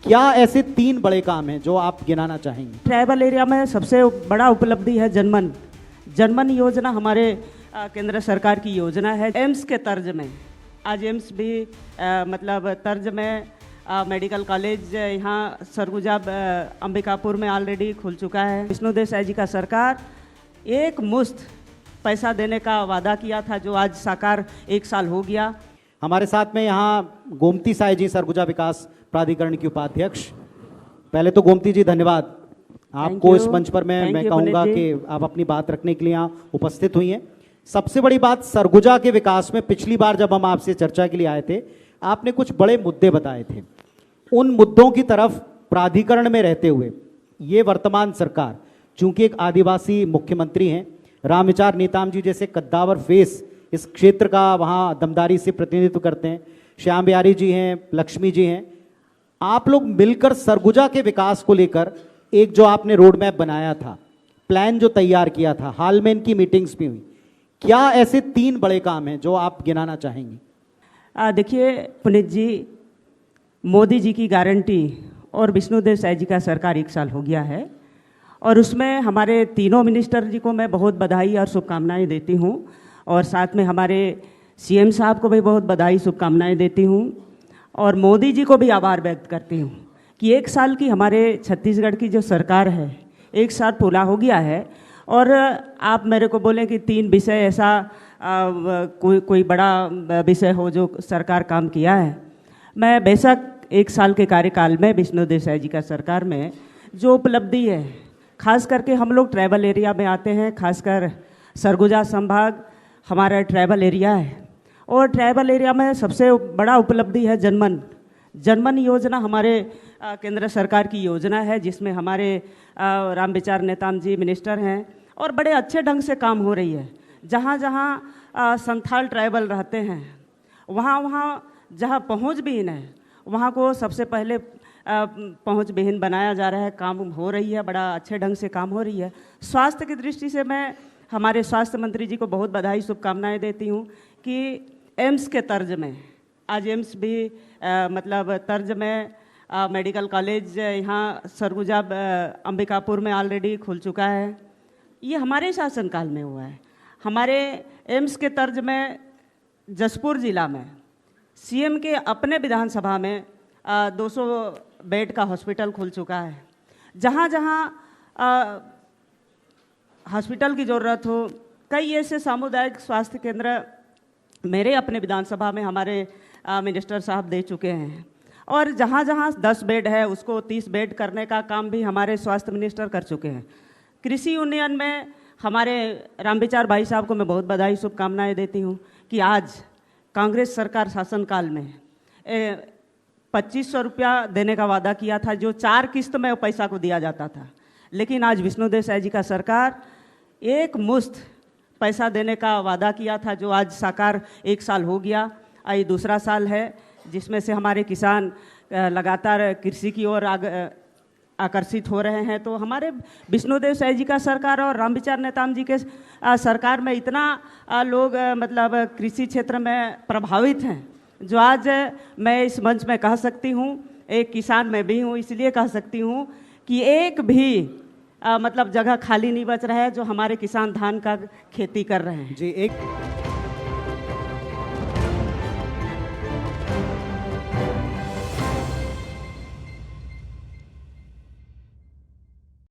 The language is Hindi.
क्या ऐसे 3 बड़े काम हैं जो आप गिनाना चाहेंगे? ट्राइबल एरिया में सबसे बड़ा उपलब्धि है जनमन। जनमन योजना हमारे केंद्र सरकार की योजना है। एम्स के तर्ज में आज एम्स भी मतलब तर्ज में मेडिकल कॉलेज यहाँ सरगुजा अंबिकापुर में ऑलरेडी खुल चुका है। विष्णु देसाई जी का सरकार एक मुश्त पैसा देने का वादा किया था, जो आज साकार 1 साल हो गया। हमारे साथ में यहाँ गोमती साई जी, सरगुजा विकास प्राधिकरण की उपाध्यक्ष। पहले तो गोमती जी धन्यवाद आपको इस मंच पर मैं कहूँगा कि आप अपनी बात रखने के लिए यहाँ उपस्थित हुई हैं। सबसे बड़ी बात, सरगुजा के विकास में पिछली बार जब हम आपसे चर्चा के लिए आए थे, आपने कुछ बड़े मुद्दे बताए थे। उन मुद्दों की तरफ प्राधिकरण में रहते हुए ये वर्तमान सरकार, चूंकि एक आदिवासी मुख्यमंत्री हैं, रामविचार नेताम जी जैसे कद्दावर फेस इस क्षेत्र का वहाँ दमदारी से प्रतिनिधित्व करते हैं, श्याम बिहारी जी हैं, लक्ष्मी जी हैं, आप लोग मिलकर सरगुजा के विकास को लेकर एक जो आपने रोड मैप बनाया था, प्लान जो तैयार किया था, हाल में इनकी मीटिंग्स भी हुई, क्या ऐसे 3 बड़े काम हैं जो आप गिनाना चाहेंगे? देखिए पुनीत जी, मोदी जी की गारंटी और विष्णु देसाई जी का सरकार 1 साल हो गया है, और उसमें हमारे तीनों मिनिस्टर जी को मैं बहुत बधाई और शुभकामनाएं देती हूं, और साथ में हमारे सीएम साहब को भी बहुत बधाई शुभकामनाएं देती हूं, और मोदी जी को भी आभार व्यक्त करती हूं कि 1 साल की हमारे छत्तीसगढ़ की जो सरकार है, 1 साल पूरा हो गया है। और आप मेरे को बोलें कि 3 विषय ऐसा कोई बड़ा विषय हो जो सरकार काम किया है। मैं बेशक 1 साल के कार्यकाल में विष्णु देसाई जी का सरकार में जो उपलब्धि है, खास करके हम लोग ट्राइबल एरिया में आते हैं, खासकर सरगुजा संभाग हमारा ट्राइबल एरिया है, और ट्राइबल एरिया में सबसे बड़ा उपलब्धि है जनमन। जनमन योजना हमारे केंद्र सरकार की योजना है, जिसमें हमारे रामविचार नेताम जी मिनिस्टर हैं, और बड़े अच्छे ढंग से काम हो रही है। जहाँ जहाँ संथाल ट्राइबल रहते हैं, वहाँ जहाँ पहुँच विहीन है, वहाँ को सबसे पहले पहुँच विहीन बनाया जा रहा है। काम हो रही है, बड़ा अच्छे ढंग से काम हो रही है। स्वास्थ्य की दृष्टि से मैं हमारे स्वास्थ्य मंत्री जी को बहुत बधाई शुभकामनाएं देती हूँ कि एम्स के तर्ज में आज एम्स भी मतलब तर्ज में मेडिकल कॉलेज यहाँ सरगुजा अंबिकापुर में ऑलरेडी खुल चुका है। ये हमारे शासनकाल में हुआ है। हमारे एम्स के तर्ज में जसपुर जिला में सीएम के अपने विधानसभा में 200 बेड का हॉस्पिटल खुल चुका है। जहाँ जहाँ हॉस्पिटल की ज़रूरत हो, कई ऐसे सामुदायिक स्वास्थ्य केंद्र मेरे अपने विधानसभा में हमारे मिनिस्टर साहब दे चुके हैं, और जहाँ जहाँ 10 बेड है उसको 30 बेड करने का काम भी हमारे स्वास्थ्य मिनिस्टर कर चुके हैं। कृषि यूनियन में हमारे रामविचार भाई साहब को मैं बहुत बधाई शुभकामनाएं देती हूँ कि आज कांग्रेस सरकार शासनकाल में 2500 रुपया देने का वादा किया था, जो 4 किस्त में पैसा को दिया जाता था, लेकिन आज विष्णु देसाई जी का सरकार एक मुश्त पैसा देने का वादा किया था, जो आज साकार 1 साल हो गया। ये 2रा साल है, जिसमें से हमारे किसान लगातार कृषि की ओर आकर्षित हो रहे हैं। तो हमारे विष्णु देसाई जी का सरकार और रामविचार नेताम जी के सरकार में इतना लोग मतलब कृषि क्षेत्र में प्रभावित हैं, जो आज मैं इस मंच में कह सकती हूँ, एक किसान मैं भी हूँ, इसलिए कह सकती हूँ कि एक भी मतलब जगह खाली नहीं बच रहा है जो हमारे किसान धान का खेती कर रहे हैं। जी, एक